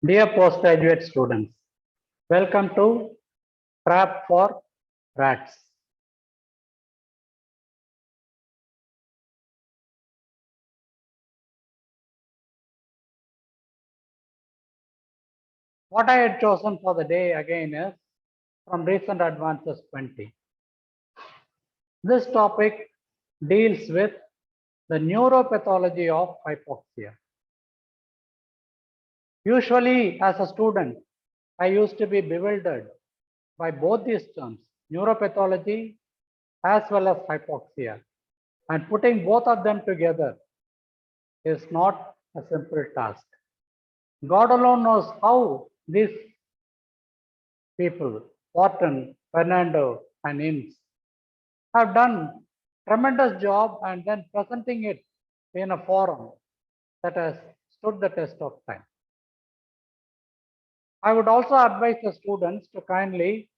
Dear postgraduate students, welcome to Trap for Rats. What I had chosen for the day again is from Recent Advances 20. This topic deals with the neuropathology of hypoxia. Usually, as a student, I used to be bewildered by both these terms, neuropathology as well as hypoxia. And putting both of them together is not a simple task. God alone knows how these people, Wharton, Fernando, and Innes, have done tremendous job and then presenting it in a forum that has stood the test of time. I would also advise the students to kindly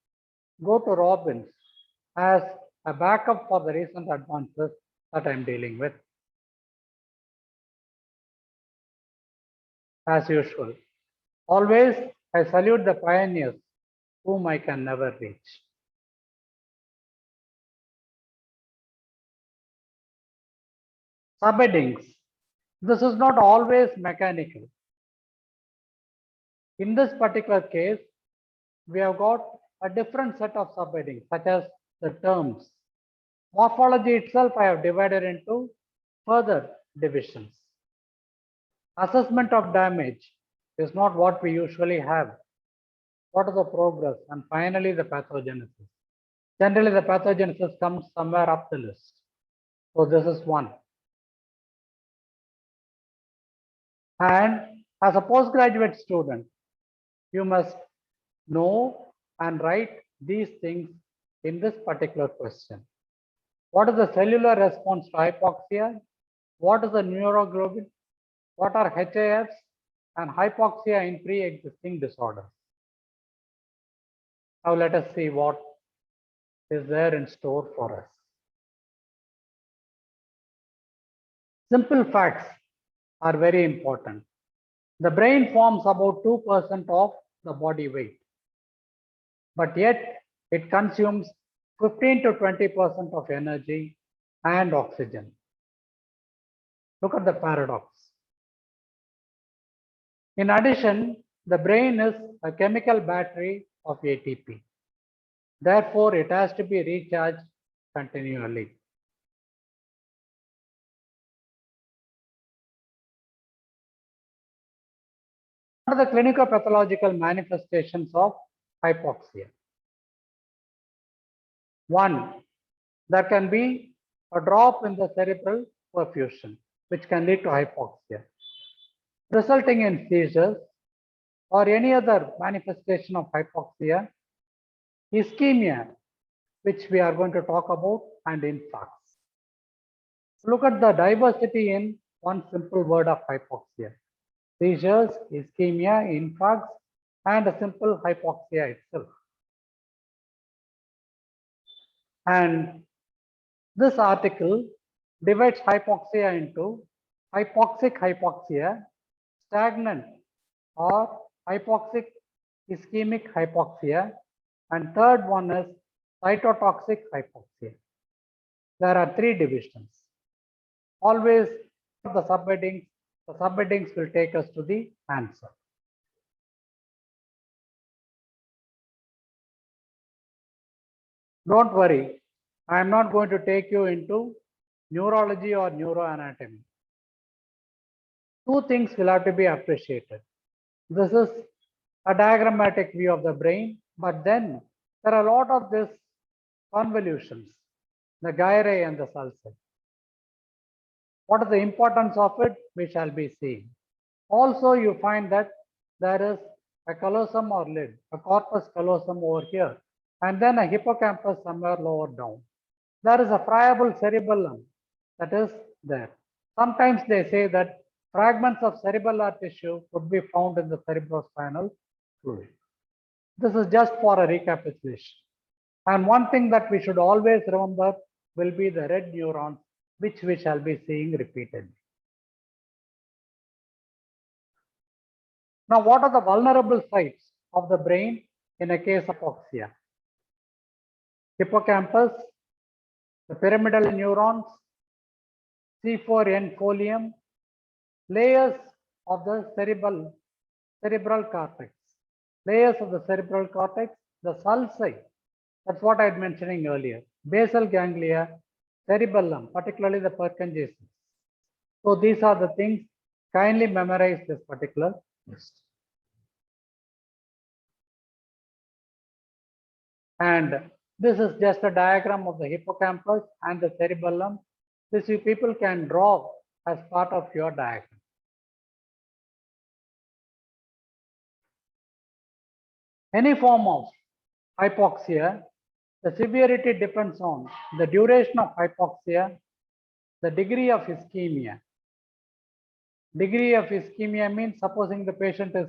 go to Robbins as a backup for the recent advances that I'm dealing with. As usual, always I salute the pioneers whom I can never reach. Subheadings. This is not always mechanical. In this particular case, we have got a different set of subheadings, such as the terms. Morphology itself I have divided into further divisions. Assessment of damage is not what we usually have. What is the progress? And finally, the pathogenesis. Generally, the pathogenesis comes somewhere up the list. So this is one. And as a postgraduate student, you must know and write these things in this particular question. What is the cellular response to hypoxia? What is the neuroglobin? What are HAFs and hypoxia in pre-existing disorders? Now let us see what is there in store for us. Simple facts are very important. The brain forms about 2% of the body weight, but yet it consumes 15 to 20% of energy and oxygen. Look at the paradox. In addition, the brain is a chemical battery of ATP. Therefore, it has to be recharged continually. What are the clinical pathological manifestations of hypoxia? One, there can be a drop in the cerebral perfusion, which can lead to hypoxia, resulting in seizures or any other manifestation of hypoxia, ischemia, which we are going to talk about, and infarcts. Look at the diversity in one simple word of hypoxia. Seizures, ischemia, infarcts, and a simple hypoxia itself. And this article divides hypoxia into hypoxic hypoxia, stagnant or hypoxic ischemic hypoxia, and third one is cytotoxic hypoxia. There are three divisions. Always the subheadings will take us to the answer. Don't worry, I am not going to take you into neurology or neuroanatomy. Two things will have to be appreciated. This is a diagrammatic view of the brain, but then there are a lot of these convolutions, the gyri and the sulci. What is the importance of it? We shall be seeing. Also, you find that there is a callosum or lid, a corpus callosum over here, and then a hippocampus somewhere lower down. There is a friable cerebellum that is there. Sometimes they say that fragments of cerebellar tissue could be found in the cerebrospinal fluid. This is just for a recapitulation. And one thing that we should always remember will be the red neurons, which we shall be seeing repeatedly. Now, what are the vulnerable sites of the brain in a case of hypoxia? Hippocampus, the pyramidal neurons, C4N folium, layers of the cerebral cortex, layers of the cerebral cortex, the sulci, that's what I had mentioning earlier, basal ganglia, cerebellum, particularly the Purkinje cells. So these are the things, kindly memorize this particular list. And this is just a diagram of the hippocampus and the cerebellum. This you people can draw as part of your diagram. Any form of hypoxia, the severity depends on the duration of hypoxia, the degree of ischemia. Degree of ischemia means supposing the patient is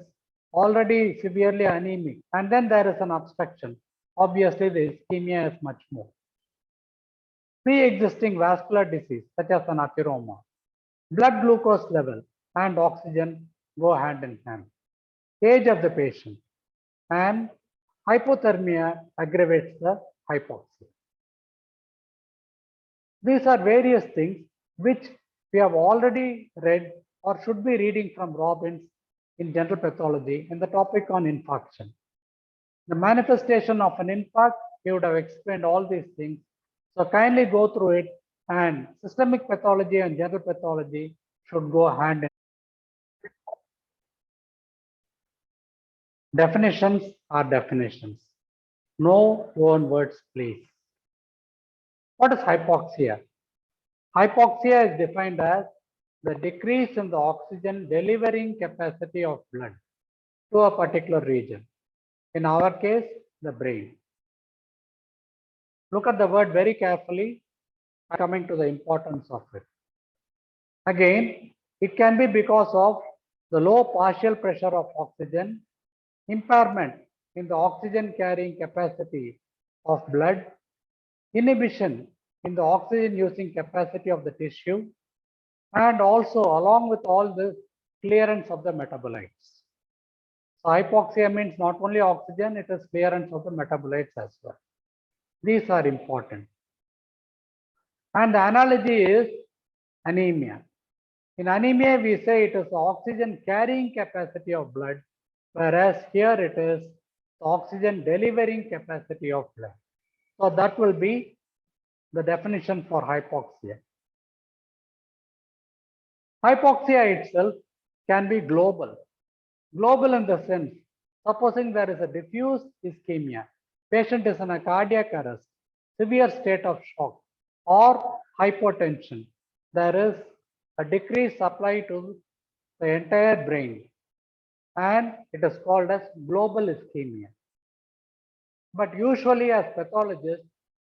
already severely anemic and then there is an obstruction. Obviously, the ischemia is much more. Pre-existing vascular disease such as an atheroma, blood glucose level and oxygen go hand in hand. Age of the patient and hypothermia aggravates the hypoxia. These are various things which we have already read or should be reading from Robbins in general pathology in the topic on infarction. The manifestation of an infarct, he would have explained all these things. So kindly go through it, and systemic pathology and general pathology should go hand in hand. Definitions are definitions. No own words, please. What is hypoxia? Hypoxia is defined as the decrease in the oxygen delivering capacity of blood to a particular region. In our case, the brain. Look at the word very carefully, coming to the importance of it. Again, it can be because of the low partial pressure of oxygen, impairment in the oxygen carrying capacity of blood, inhibition in the oxygen using capacity of the tissue, and also along with all this, clearance of the metabolites. So hypoxia means not only oxygen, it is clearance of the metabolites as well. These are important. And the analogy is anemia. In anemia, we say it is the oxygen carrying capacity of blood, whereas here it is the oxygen delivering capacity of blood. So that will be the definition for hypoxia. Hypoxia itself can be global. Global in the sense, supposing there is a diffuse ischemia, patient is in a cardiac arrest, severe state of shock, or hypotension, there is a decreased supply to the entire brain, and it is called as global ischemia. But usually as pathologists,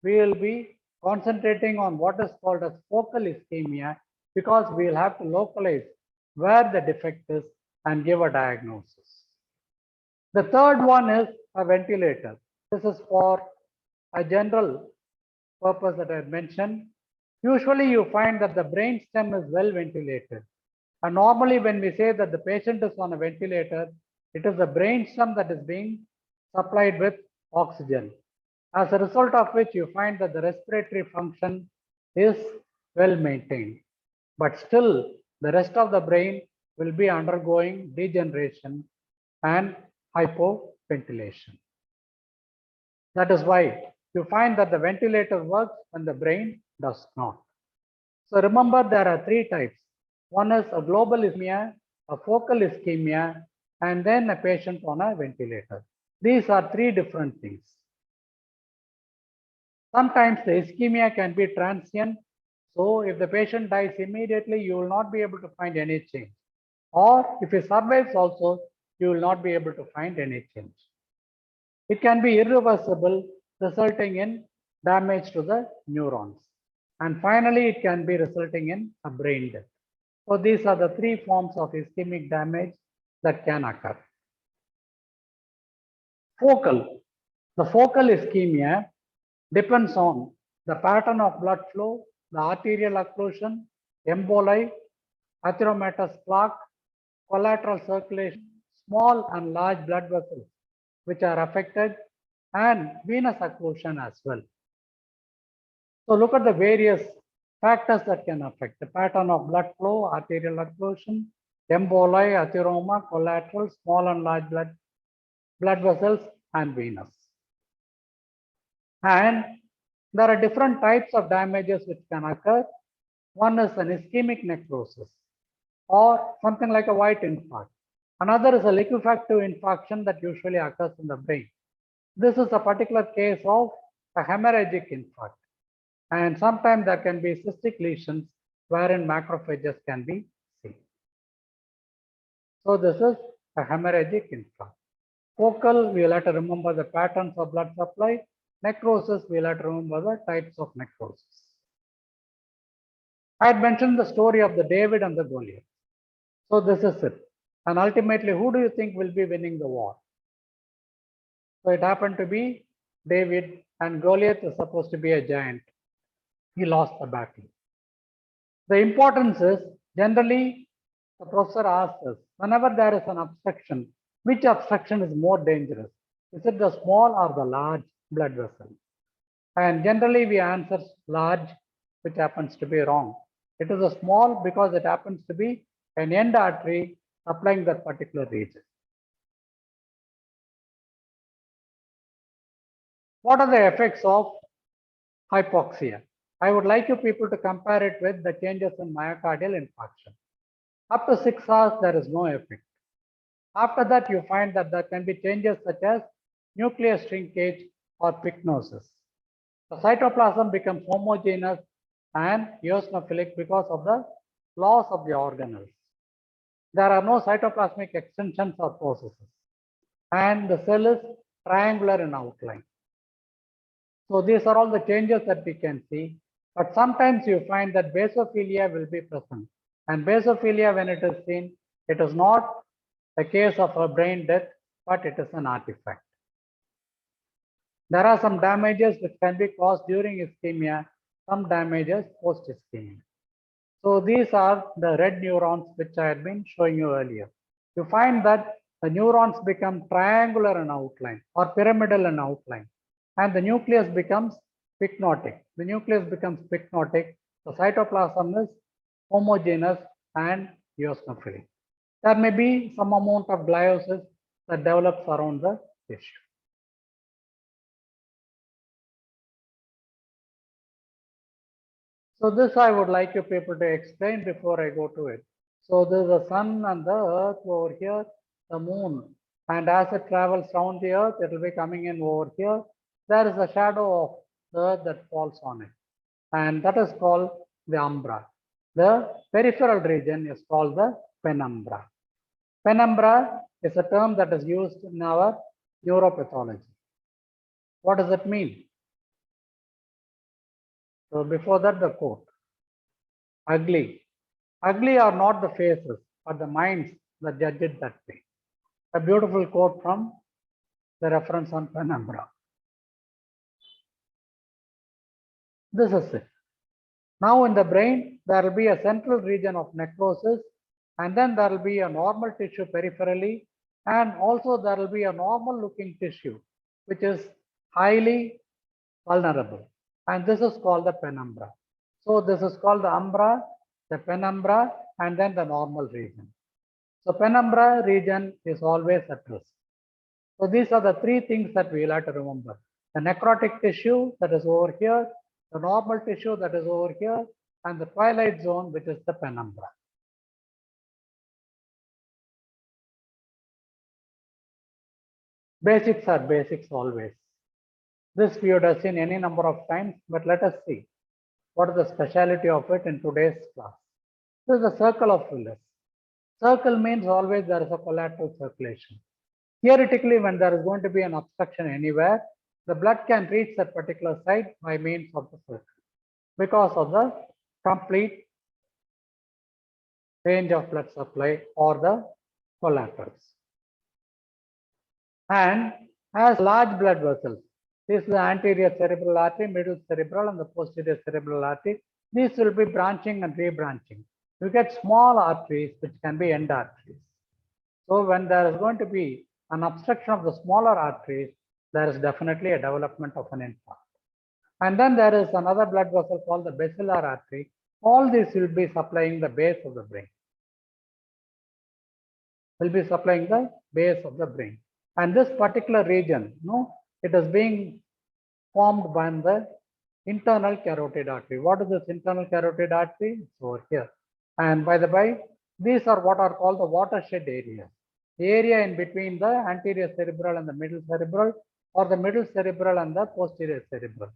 we will be concentrating on what is called as focal ischemia, because we will have to localize where the defect is and give a diagnosis. The third one is a ventilator. This is for a general purpose that I mentioned. Usually you find that the brain stem is well ventilated. And normally when we say that the patient is on a ventilator, it is the brain stem that is being supplied with oxygen. As a result of which you find that the respiratory function is well maintained. But still the rest of the brain will be undergoing degeneration and hypoventilation. That is why you find that the ventilator works and the brain does not. So remember, there are three types. One is a global ischemia, a focal ischemia, and then a patient on a ventilator. These are three different things. Sometimes the ischemia can be transient. So if the patient dies immediately, you will not be able to find any change. Or if he survives also, you will not be able to find any change. It can be irreversible, resulting in damage to the neurons. And finally, it can be resulting in a brain death. So these are the three forms of ischemic damage that can occur. Focal. The focal ischemia depends on the pattern of blood flow, the arterial occlusion, emboli, atheromatous plaque, collateral circulation, small and large blood vessels which are affected, and venous occlusion as well. So look at the various factors that can affect the pattern of blood flow, arterial occlusion, emboli, atheroma, collateral, small and large blood vessels, and venous. And there are different types of damages which can occur. One is an ischemic necrosis or something like a white infarct. Another is a liquefactive infarction that usually occurs in the brain. This is a particular case of a hemorrhagic infarct. And sometimes there can be cystic lesions wherein macrophages can be seen. So this is a hemorrhagic infarct. Focal, we will have to remember the patterns of blood supply. Necrosis, we will have to remember the types of necrosis. I had mentioned the story of the David and the Goliath. So this is it. And ultimately, who do you think will be winning the war? So it happened to be David, and Goliath is supposed to be a giant. He lost the battle. The importance is, generally, the professor asks us, whenever there is an obstruction, which obstruction is more dangerous? Is it the small or the large blood vessel? And generally we answer large, which happens to be wrong. It is a small because it happens to be an end artery supplying that particular region. What are the effects of hypoxia? I would like you people to compare it with the changes in myocardial infarction. Up to 6 hours, there is no effect. After that, you find that there can be changes such as nuclear shrinkage or pycnosis. The cytoplasm becomes homogeneous and eosinophilic because of the loss of the organelles. There are no cytoplasmic extensions or processes, and the cell is triangular in outline. So these are all the changes that we can see, but sometimes you find that basophilia will be present. And basophilia, when it is seen, it is not a case of a brain death, but it is an artifact. There are some damages which can be caused during ischemia, some damages post ischemia. So these are the red neurons which I had been showing you earlier. You find that the neurons become triangular in outline or pyramidal in outline, and the nucleus becomes pycnotic. The nucleus becomes pycnotic. The cytoplasm is homogeneous and eosinophilic. There may be some amount of gliosis that develops around the tissue. So this I would like you people to explain before I go to it. So there's the sun and the earth over here, the moon, and as it travels around the earth, it will be coming in over here. There is a shadow of the earth that falls on it, and that is called the umbra. The peripheral region is called the penumbra. Penumbra is a term that is used in our neuropathology. What does it mean? So before that, the quote. Ugly. Ugly are not the faces, but the minds that judge it that way. A beautiful quote from the reference on penumbra. This is it. Now in the brain, there will be a central region of necrosis, and then there will be a normal tissue peripherally, and also there will be a normal looking tissue, which is highly vulnerable. And this is called the penumbra. So this is called the umbra, the penumbra, and then the normal region. So penumbra region is always at risk. So these are the three things that we will have to remember. The necrotic tissue that is over here, the normal tissue that is over here, and the twilight zone, which is the penumbra. Basics are basics always. This we would have seen any number of times, but let us see what is the speciality of it in today's class. This is the circle of Willis. Circle means always there is a collateral circulation. Theoretically, when there is going to be an obstruction anywhere, the blood can reach that particular site by means of the circle because of the complete range of blood supply or the collaterals. And as large blood vessels, this is the anterior cerebral artery, middle cerebral, and the posterior cerebral artery. These will be branching and rebranching. You get small arteries, which can be end arteries. So when there is going to be an obstruction of the smaller arteries, there is definitely a development of an infarct. And then there is another blood vessel called the basilar artery. All these will be supplying the base of the brain. Will be supplying the base of the brain. And this particular region, it is being formed by the internal carotid artery. What is this internal carotid artery? It's over here. And by the by, these are what are called the watershed areas. The area in between the anterior cerebral and the middle cerebral, or the middle cerebral and the posterior cerebral.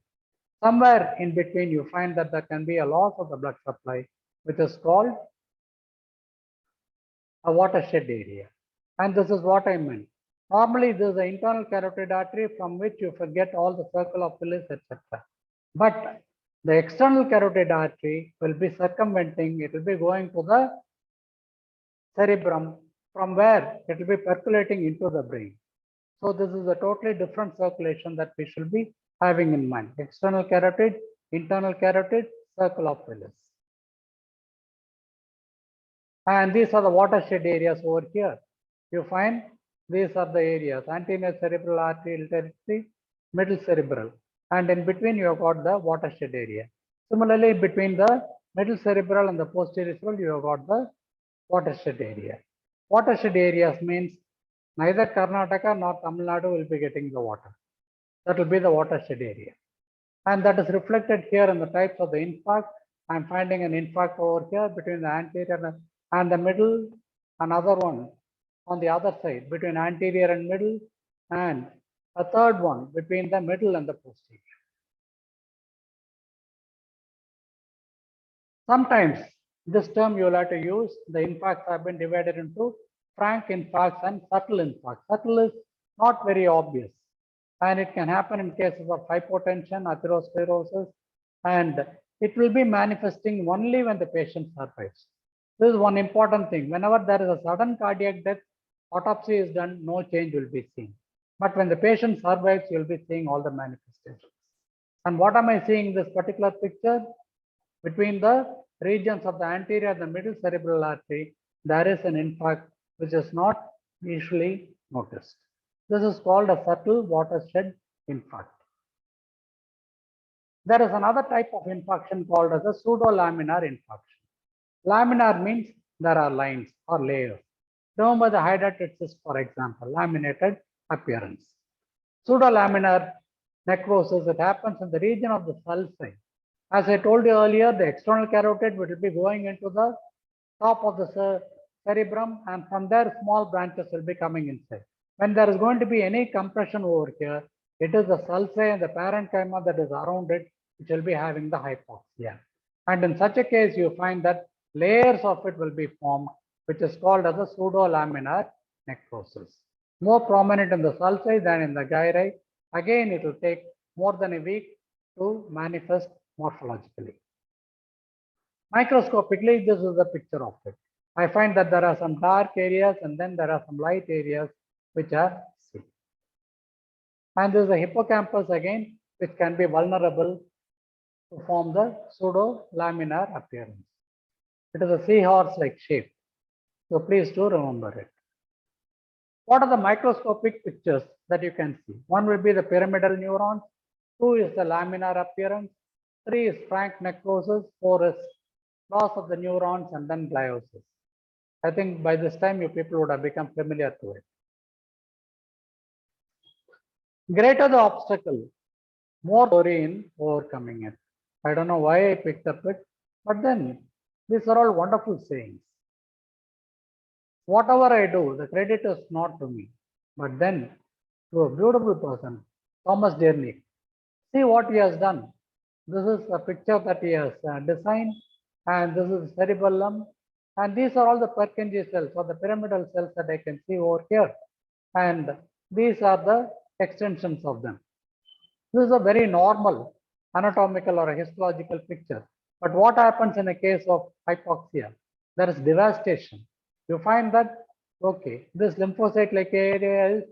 Somewhere in between, you find that there can be a loss of the blood supply, which is called a watershed area. And this is what I meant. Normally, this is the internal carotid artery from which you forget all the circle of Willis, etc. But the external carotid artery will be circumventing, it will be going to the cerebrum, from where it will be percolating into the brain. So this is a totally different circulation that we should be having in mind. External carotid, internal carotid, circle of Willis. And these are the watershed areas over here. You find these are the areas: anterior cerebral arterial territory, middle cerebral, and in between you have got the watershed area. Similarly, between the middle cerebral and the posterior cerebral, you have got the watershed area. Watershed areas means neither Karnataka nor Tamil Nadu will be getting the water. That will be the watershed area. And that is reflected here in the types of the infarct. I'm finding an infarct over here between the anterior and the middle, another one on the other side between anterior and middle, and a third one between the middle and the posterior. Sometimes this term you will have to use. The infarcts have been divided into frank infarcts and subtle infarcts. Subtle is not very obvious, and it can happen in cases of hypotension, atherosclerosis, and it will be manifesting only when the patient survives. This is one important thing. Whenever there is a sudden cardiac death, autopsy is done, no change will be seen. But when the patient survives, you'll be seeing all the manifestations. And what am I seeing in this particular picture? Between the regions of the anterior and the middle cerebral artery, there is an infarct which is not usually noticed. This is called a subtle watershed infarct. There is another type of infarction called as a pseudolaminar infarction. Laminar means there are lines or layers. Remember the hydrated cyst, for example, laminated appearance. Pseudolaminar necrosis, it happens in the region of the sulci. As I told you earlier, the external carotid will be going into the top of the cerebrum, and from there small branches will be coming inside. When there is going to be any compression over here, it is the sulci and the parenchyma that is around it which will be having the hypoxia. And in such a case, you find that layers of it will be formed, which is called as a pseudolaminar necrosis. More prominent in the sulci than in the gyri. Again, it will take more than a week to manifest morphologically. Microscopically, this is the picture of it. I find that there are some dark areas and then there are some light areas which are seen. And this is the hippocampus again, which can be vulnerable to form the pseudolaminar appearance. It is a seahorse-like shape. So please do remember it. What are the microscopic pictures that you can see? One will be the pyramidal neurons. 2 is the laminar appearance. 3 is frank necrosis. 4 is loss of the neurons, and then gliosis. I think by this time you people would have become familiar to it. Greater the obstacle, more glory in overcoming it. I don't know why I picked up it, but then these are all wonderful sayings. Whatever I do, the credit is not to me, but then to a beautiful person, Thomas Dernick. See what he has done. This is a picture that he has designed, and this is cerebellum, and these are all the Purkinje cells or the pyramidal cells that I can see over here, and these are the extensions of them. This is a very normal anatomical or a histological picture. But what happens in a case of hypoxia? There is devastation. You find that, okay, this lymphocyte-like area is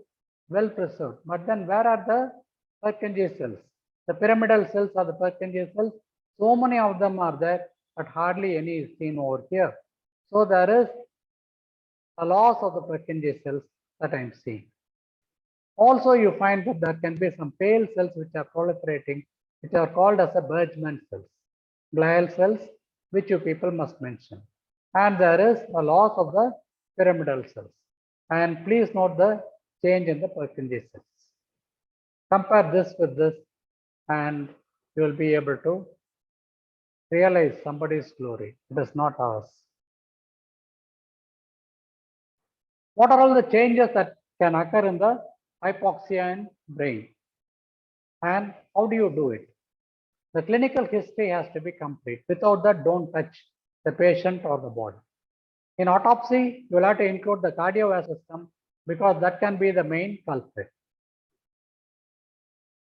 well preserved, but then where are the Purkinje cells? The pyramidal cells are the Purkinje cells. So many of them are there, but hardly any is seen over here. So there is the loss of the Purkinje cells that I am seeing. Also, you find that there can be some pale cells which are proliferating, which are called as a Bergman cells, glial cells, which you people must mention. And there is a loss of the pyramidal cells. And please note the change in the Purkinje cells. Compare this with this, and you will be able to realize somebody's glory. It is not ours. What are all the changes that can occur in the hypoxia in brain? And how do you do it? The clinical history has to be complete. Without that, don't touch the patient or the body. In autopsy, you will have to include the cardiovascular system because that can be the main culprit.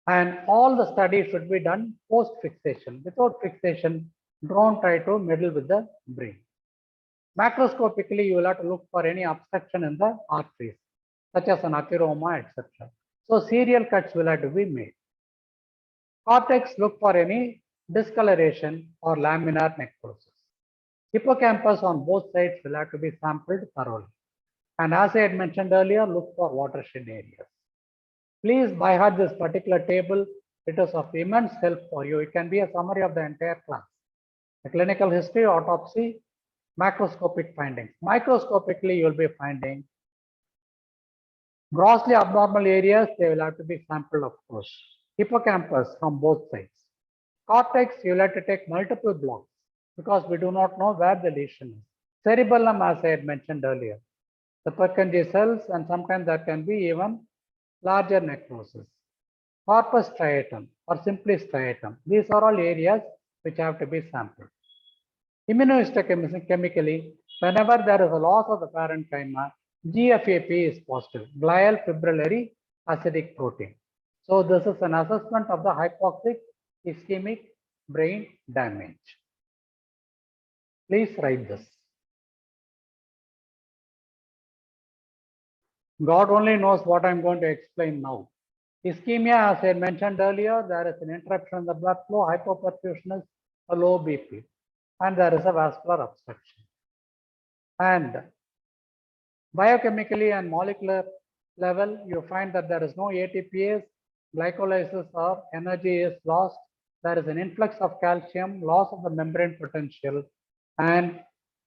And all the studies should be done post fixation. Without fixation, don't try to meddle with the brain. Macroscopically, you will have to look for any obstruction in the arteries, such as an athyroma, etc. So serial cuts will have to be made. Cortex, look for any discoloration or laminar necrosis. Hippocampus on both sides will have to be sampled thoroughly. And as I had mentioned earlier, look for watershed areas. Please by heart this particular table. It is of immense help for you. It can be a summary of the entire class. The clinical history, autopsy, macroscopic findings. Microscopically, you will be finding grossly abnormal areas. They will have to be sampled, of course. Hippocampus from both sides. Cortex, you will have to take multiple blocks because we do not know where the lesion is. Cerebellum, as I had mentioned earlier, the Purkinje cells, and sometimes there can be even larger necrosis. Corpus striatum or simply striatum. These are all areas which have to be sampled. Immunohistochemically, whenever there is a loss of the parenchyma, GFAP is positive, glial fibrillary acidic protein. So this is an assessment of the hypoxic ischemic brain damage. Please write this. God only knows what I'm going to explain now. Ischemia, as I mentioned earlier, there is an interruption in the blood flow, hypoperfusion is a low BP, and there is a vascular obstruction. And biochemically and molecular level, you find that there is no ATPase, glycolysis or energy is lost. There is an influx of calcium, loss of the membrane potential, and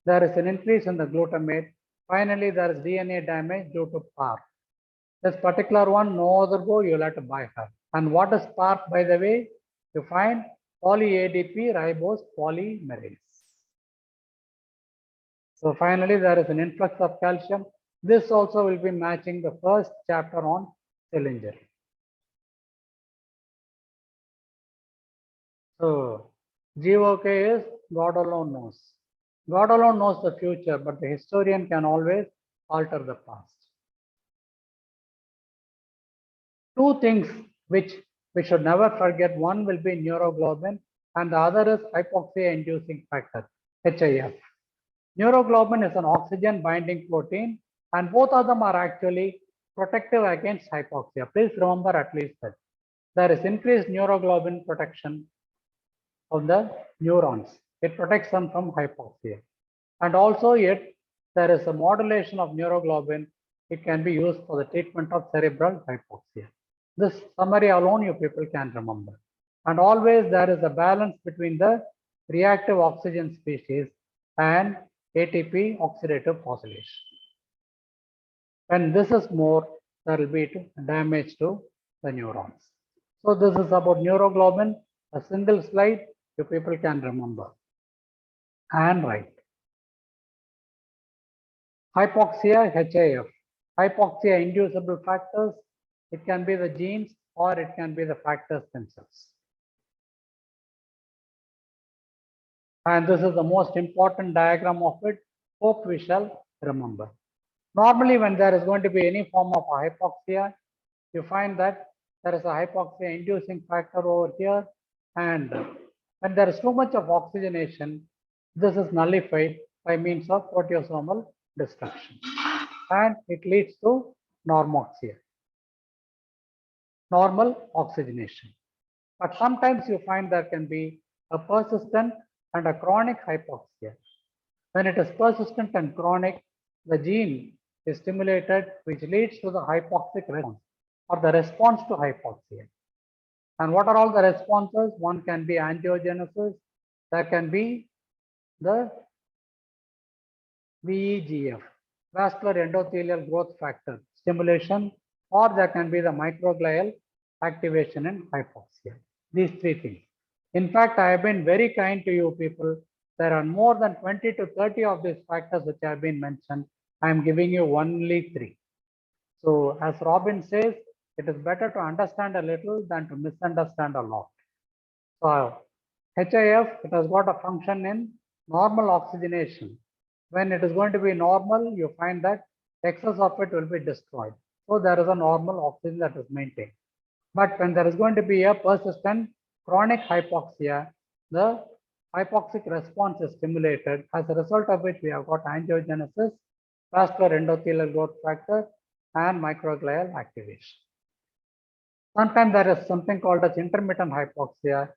there is an increase in the glutamate. Finally, there is DNA damage due to PARP. This particular one, no other go, you'll have to buy her. And what is PARP, by the way? You find poly-ADP ribose polymerase. So finally, there is an influx of calcium. This also will be matching the first chapter on cell injury. So GOK is God alone knows. God alone knows the future, but the historian can always alter the past. Two things which we should never forget. One will be neuroglobulin and the other is hypoxia inducing factor, HIF. Neuroglobulin is an oxygen binding protein and both of them are actually protective against hypoxia. Please remember at least that. There is increased neuroglobulin protection of the neurons. It protects them from hypoxia. And also yet there is a modulation of neuroglobulin. It can be used for the treatment of cerebral hypoxia. This summary alone you people can remember. And always there is a balance between the reactive oxygen species and ATP oxidative phosphorylation. When this is more, there will be damage to the neurons. So this is about neuroglobulin, a single slide you people can remember and write. Hypoxia, HIF. Hypoxia inducible factors. It can be the genes or it can be the factors themselves. And this is the most important diagram of it. Hope we shall remember. Normally, when there is going to be any form of hypoxia, you find that there is a hypoxia inducing factor over here. And when there is too much of oxygenation, this is nullified by means of proteasomal destruction. And it leads to normoxia, normal oxygenation. But sometimes you find there can be a persistent and a chronic hypoxia. When it is persistent and chronic, the gene is stimulated, which leads to the hypoxic response or the response to hypoxia. And what are all the responses? One can be angiogenesis, there can be the VEGF, vascular endothelial growth factor stimulation, or there can be the microglial activation in hypoxia. These three things. In fact, I have been very kind to you people. There are more than 20 to 30 of these factors which have been mentioned. I am giving you only 3. So as Robin says, it is better to understand a little than to misunderstand a lot. So HIF, it has got a function in normal oxygenation. When it is going to be normal, you find that excess of it will be destroyed. So there is a normal oxygen that is maintained. But when there is going to be a persistent chronic hypoxia, the hypoxic response is stimulated, as a result of which we have got angiogenesis, vascular endothelial growth factor, and microglial activation. Sometimes there is something called as intermittent hypoxia,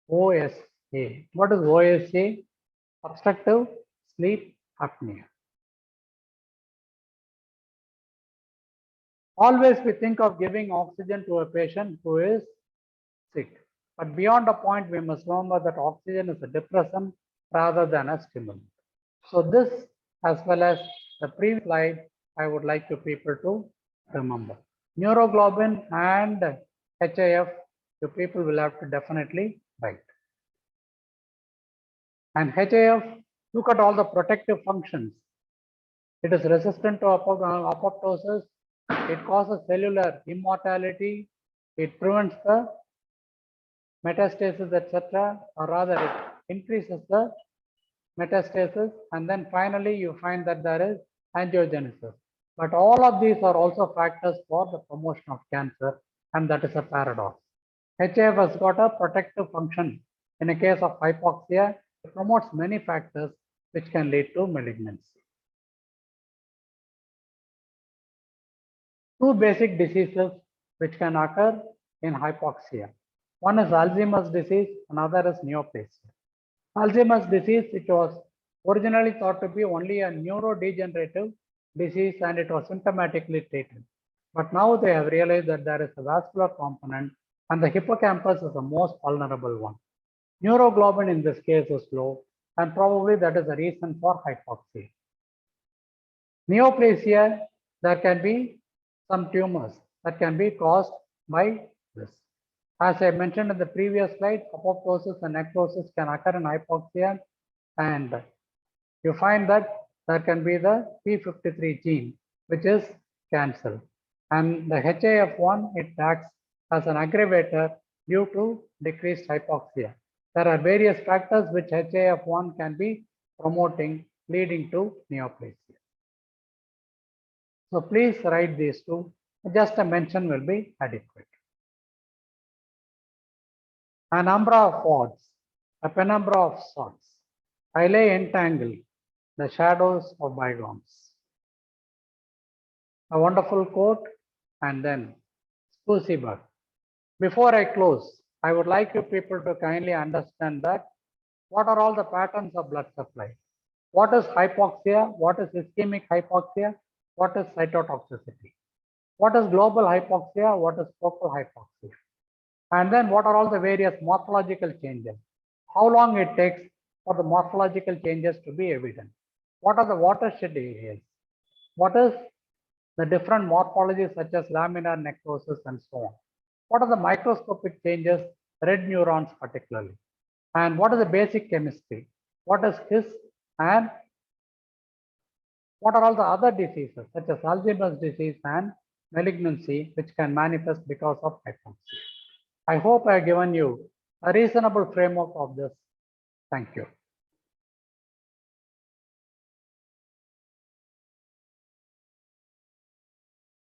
OSA. What is OSA? Obstructive sleep apnea. Always we think of giving oxygen to a patient who is sick. But beyond a point, we must remember that oxygen is a depressant rather than a stimulant. So this, as well as the previous slide, I would like you people to remember. Neuroglobulin and HIF, you people will have to definitely write. And HIF, look at all the protective functions. It is resistant to apoptosis. It causes cellular immortality. It prevents the metastasis, etc., or rather it increases the metastasis, and then finally you find that there is angiogenesis. But all of these are also factors for the promotion of cancer, and that is a paradox. HIF has got a protective function. In a case of hypoxia, it promotes many factors which can lead to malignancy. Two basic diseases which can occur in hypoxia. One is Alzheimer's disease, another is neoplasia. Alzheimer's disease, it was originally thought to be only a neurodegenerative disease and it was symptomatically treated. But now they have realized that there is a vascular component and the hippocampus is the most vulnerable one. Neuroglobulin in this case is low and probably that is the reason for hypoxia. Neoplasia, there can be some tumors that can be caused by this. As I mentioned in the previous slide, apoptosis and necrosis can occur in hypoxia, and you find that there can be the P53 gene, which is cancelled. And the HIF1, it acts as an aggravator due to decreased hypoxia. There are various factors which HIF1 can be promoting, leading to neoplasia. So please write these two. Just a mention will be adequate. An umbra of odds, a penumbra of sorts. I lay entangled the shadows of bygones. A wonderful quote, and then Sprucey. Before I close, I would like you people to kindly understand that what are all the patterns of blood supply? What is hypoxia? What is ischemic hypoxia? What is cytotoxicity? What is global hypoxia? What is focal hypoxia? And then what are all the various morphological changes? How long it takes for the morphological changes to be evident? What are the watershed areas? What is the different morphologies such as laminar necrosis and so on? What are the microscopic changes, red neurons particularly? And what is the basic chemistry? What is His and what are all the other diseases such as Alzheimer's disease and malignancy which can manifest because of hypoxia? I hope I have given you a reasonable framework of this. Thank you.